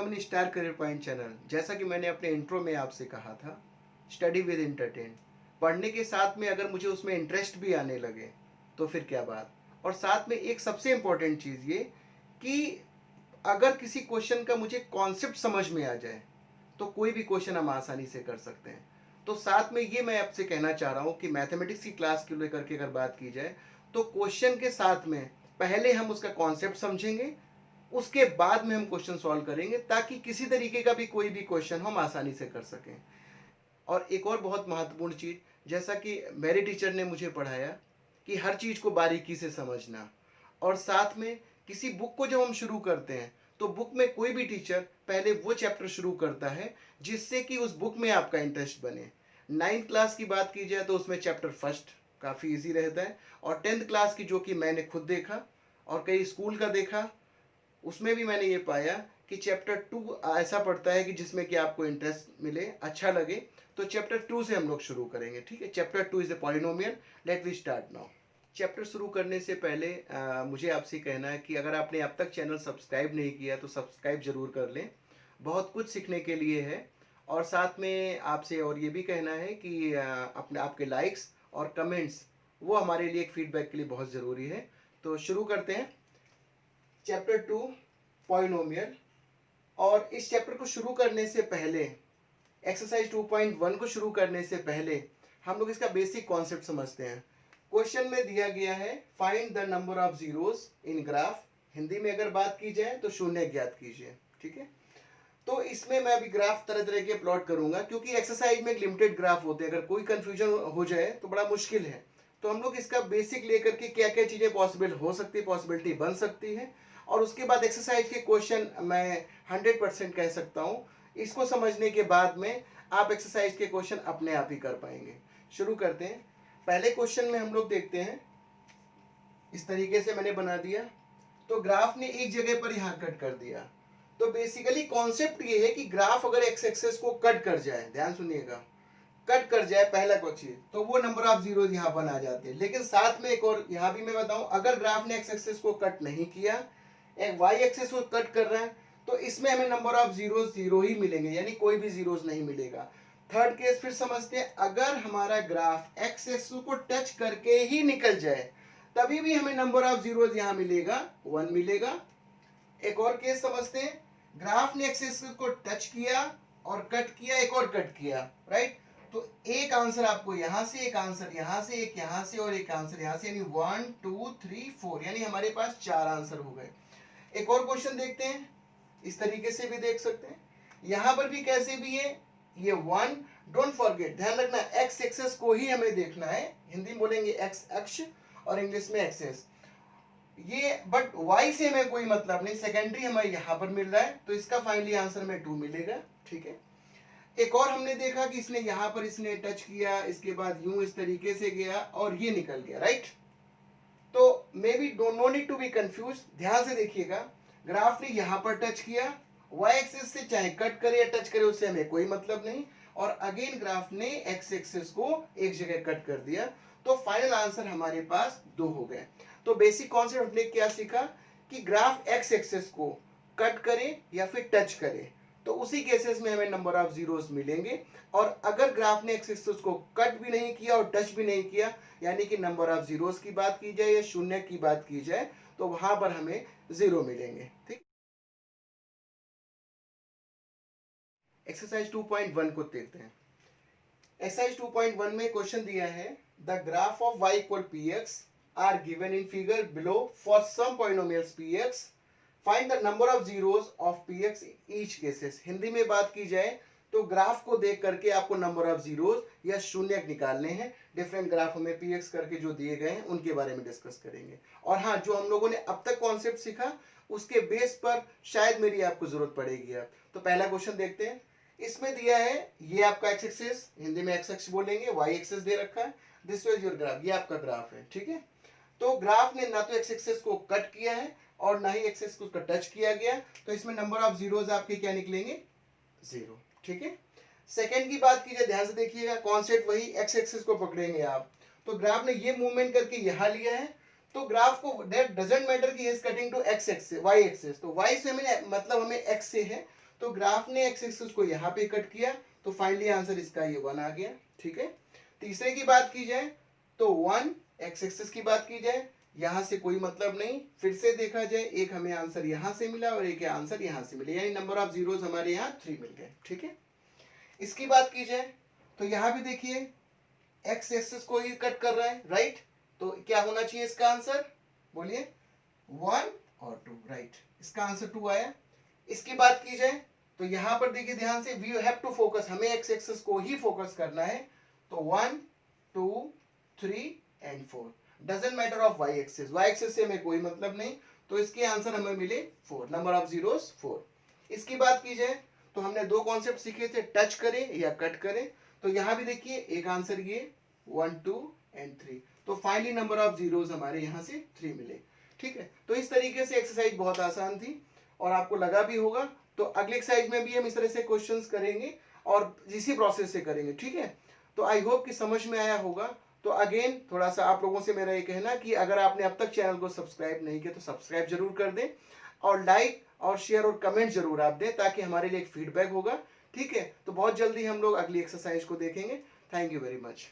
अपनी star career point channel. जैसा कि मैंने अपने इंट्रो में आपसे कहा था, स्टडी विद एंटरटेन, पढ़ने के साथ में अगर मुझे उसमें इंटरेस्ट भी आने लगे तो फिर क्या बात। और साथ में एक सबसे इम्पोर्टेंट चीज़ ये कि अगर किसी क्वेश्चन का मुझे कॉन्सेप्ट समझ में आ जाए तो कोई भी क्वेश्चन हम आसानी से कर सकते हैं। तो साथ में ये मैं आपसे कहना चाह रहा हूँ कि मैथमेटिक्स की क्लास को लेकर के अगर बात की जाए तो क्वेश्चन के साथ में पहले हम उसका कॉन्सेप्ट समझेंगे, उसके बाद में हम क्वेश्चन सॉल्व करेंगे ताकि किसी तरीके का भी कोई भी क्वेश्चन हम आसानी से कर सकें। और एक और बहुत महत्वपूर्ण चीज़, जैसा कि मेरे टीचर ने मुझे पढ़ाया कि हर चीज़ को बारीकी से समझना, और साथ में किसी बुक को जब हम शुरू करते हैं तो बुक में कोई भी टीचर पहले वो चैप्टर शुरू करता है जिससे कि उस बुक में आपका इंटरेस्ट बने। 9th क्लास की बात की जाए तो उसमें चैप्टर फर्स्ट काफ़ी इजी रहता है, और 10th क्लास की जो कि मैंने खुद देखा और कई स्कूल का देखा, उसमें भी मैंने ये पाया कि चैप्टर 2 ऐसा पड़ता है कि जिसमें कि आपको इंटरेस्ट मिले, अच्छा लगे। तो चैप्टर 2 से हम लोग शुरू करेंगे, ठीक है। Chapter 2 is a polynomial. Let we start now. Chapter शुरू करने से पहले मुझे आपसे कहना है कि अगर आपने अब तक चैनल सब्सक्राइब नहीं किया तो सब्सक्राइब जरूर कर लें, बहुत कुछ सीखने के लिए है। और साथ में आपसे और ये भी कहना है कि अपने आपके लाइक्स और कमेंट्स वो हमारे लिए एक फीडबैक के लिए बहुत ज़रूरी है। तो शुरू करते हैं चैप्टर 2 पॉलिनोमियल। और इस चैप्टर को शुरू करने से पहले, एक्सरसाइज 2.1 को शुरू करने से पहले हम लोग इसका बेसिक कॉन्सेप्ट समझते हैं। क्वेश्चन में दिया गया है find the number of zeros in graph. Hindi में अगर बात की जाए तो शून्य ज्ञात कीजिए, ठीक है। तो इसमें मैं अभी ग्राफ तरह तरह के प्लॉट करूंगा क्योंकि एक्सरसाइज में एक लिमिटेड ग्राफ होते हैं, अगर कोई कंफ्यूजन हो जाए तो बड़ा मुश्किल है। तो हम लोग इसका बेसिक लेकर के क्या क्या चीज़ें पॉसिबल हो सकती है, पॉसिबिलिटी बन सकती है, और उसके बाद एक्सरसाइज के क्वेश्चन मैं 100% कह सकता हूँ। इसको समझने के बाद में आप एक्सरसाइज के क्वेश्चन अपने आप ही कर पाएंगे। शुरू करते हैं। पहले क्वेश्चन में हम लोग देखते हैं, इस तरीके से मैंने बना दिया। तो ग्राफ ने एक जगह पर यहाँ कट कर दिया। तो बेसिकली कॉन्सेप्ट ये है कि ग्राफ अगर एक्स एक्सेस को कट कर जाए, ध्यान सुनिएगा, कट कर जाए पहला क्वेश्चन, तो वो नंबर ऑफ जीरोज यहाँ पर आ जाते हैं। लेकिन साथ में एक और यहाँ भी मैं बताऊं, अगर ग्राफ ने एक्स एक्सेस को कट नहीं किया, एक वाई एक्सेस को कट कर रहा है, तो इसमें हमें नंबर ऑफ जीरोज जीरो ही मिलेंगे, यानी कोई भी जीरोज नहीं मिलेगा। थर्ड केस फिर समझते हैं, अगर हमारा ग्राफ एक्स एक्सेस को टच करके ही निकल जाए तभी भी हमें नंबर ऑफ जीरोज यहाँ मिलेगा, 1 मिलेगा। एक और केस समझते हैं, ग्राफ ने एक्स एक्सिस को टच किया और कट किया, एक और कट किया, राइट। तो एक आंसर आपको यहां से, एक आंसर यहां से, एक यहां से और एक आंसर यहां से, यानी 1 2 3 4, यानी हमारे पास 4 आंसर हो गए। एक और क्वेश्चन देखते हैं, इस तरीके से भी देख सकते हैं। यहां पर भी कैसे भी है, ये 1, डोंट फॉरगेट, ध्यान रखना एक्स एक्सेस को ही हमें देखना है। हिंदी में बोलेंगे एक्स अक्ष और इंग्लिश में एक्सेस ये, बट y से हमें कोई मतलब नहीं, सेकेंडरी हमें यहां पर मिल रहा है, तो इसका फाइनली आंसर में 2 मिलेगा, ठीक है। एक और हमने देखा कि इसने यहां पर इसने टच किया, इसके बाद यूं इस तरीके से गया और ये निकल गया, राइट। तो maybe no need to be confuse, ध्यान से देखिएगा। ग्राफ ने यहां पर टच किया, वाई एक्सिस से चाहे कट करे या टच करे उससे हमें कोई मतलब नहीं, और अगेन ग्राफ ने एक्स एक्सिस को एक जगह कट कर दिया, तो फाइनल आंसर हमारे पास 2 हो गए। तो बेसिक कॉन्सेप्ट हमने क्या सीखा कि ग्राफ एक्स एक्सिस को कट करे या फिर टच करे तो उसी केसेस में हमें नंबर ऑफ जीरोस मिलेंगे, और अगर ग्राफ ने एक्स एक्सिस को कट भी नहीं किया और टच भी नहीं किया, यानी कि नंबर ऑफ जीरोस की बात की जाए या शून्य की बात की जाए, तो वहां पर हमें 0 मिलेंगे, ठीक। एक्सरसाइज 2.1 को देखते हैं। एक्सरसाइज 2.1 में क्वेश्चन दिया है, the graph of y equal px are given in figure below for some polynomials px, find the number of zeros of px in each cases. Hindi में बात की जाए तो ग्राफ को देख करके आपको नंबर ऑफ जीरोस या शून्य निकालने हैं। डिफरेंट ग्राफ में px करके जो दिए गए हैं उनके बारे में डिस्कस करेंगे। और हाँ, जो हम लोगों ने अब तक कॉन्सेप्ट सीखा उसके बेस पर शायद मेरी आपको जरूरत पड़ेगी। अब तो पहला क्वेश्चन देखते हैं। इसमें दिया है ये आपका एक्स एक्सिस, हिंदी में एक्स एक्सिस बोलेंगे, वाई एक्सिस दे रखा है, दिस इज योर ग्राफ, ये आपका ग्राफ है, ठीक है। तो ग्राफ ने ना तो एक्स एक्सिस को कट किया है और ना ही एक्स एक्सिस को टच किया गया, तो इसमें नंबर ऑफ जीरोस आपके क्या निकलेंगे, 0, ठीक है। सेकंड की बात की जाए, ध्यान से देखिएगा, कॉन्सेप्ट वही, एक्स एक्सिस को पकड़ेंगे आप, तो ग्राफ ने ये मूवमेंट करके यहां लिया है, तो ग्राफ को दैट डजंट मैटर कि is cutting to x axis, y axis, तो वाई से हमें मतलब हमें एक्स से है, तो ग्राफ ने एक्स एक्सिस को यहाँ पे कट किया, तो फाइनली आंसर इसका ये 1 आ गया। ठीक है, तीसरे की बात की जाए तो 1 एक्स एक्सिस की बात की जाए, यहाँ से कोई मतलब नहीं। फिर से देखा जाए, एक हमें आंसर यहाँ से मिला और एक आंसर यहाँ से मिले, यानी नंबर ऑफ जीरोस हमारे यहाँ 3 मिल गए। ठीक है, इसकी बात की जाए तो यहाँ भी देखिए एक्स एक्सिस को ही कट कर रहा है, राइट। तो क्या होना चाहिए इसका आंसर, बोलिए 1 और 2, राइट। इसका आंसर 2 आया। इसकी बात की जाए तो यहाँ पर देखिए ध्यान से, वी हैव टू फोकस, हमें एक्स एक्सिस को ही फोकस करना है। तो 1 2 3 and 4, doesn't matter of y axis, y axis से हमें कोई मतलब नहीं। तो इसके आंसर हमें मिले 4, नंबर ऑफ जीरोस 4। इसकी बात की जाए तो हमने दो कॉन्सेप्ट सीखे थे, टच करें या कट करें। तो यहाँ भी देखिए एक आंसर ये 1 2 एंड 3, तो फाइनली नंबर ऑफ जीरोस हमारे यहाँ से 3 मिले। ठीक है, तो इस तरीके से एक्सरसाइज बहुत आसान थी और आपको लगा भी होगा। तो अगले एक्सरसाइज में भी हम इस तरह से क्वेश्चंस करेंगे और इसी प्रोसेस से करेंगे। ठीक है, तो आई होप कि समझ में आया होगा। तो अगेन थोड़ा सा आप लोगों से मेरा ये कहना कि अगर आपने अब तक चैनल को सब्सक्राइब नहीं किया तो सब्सक्राइब जरूर कर दें और लाइक और शेयर और कमेंट जरूर आप दें, ताकि हमारे लिए एक फीडबैक होगा। ठीक है, तो बहुत जल्दी हम लोग अगली एक्सरसाइज को देखेंगे। Thank you very much.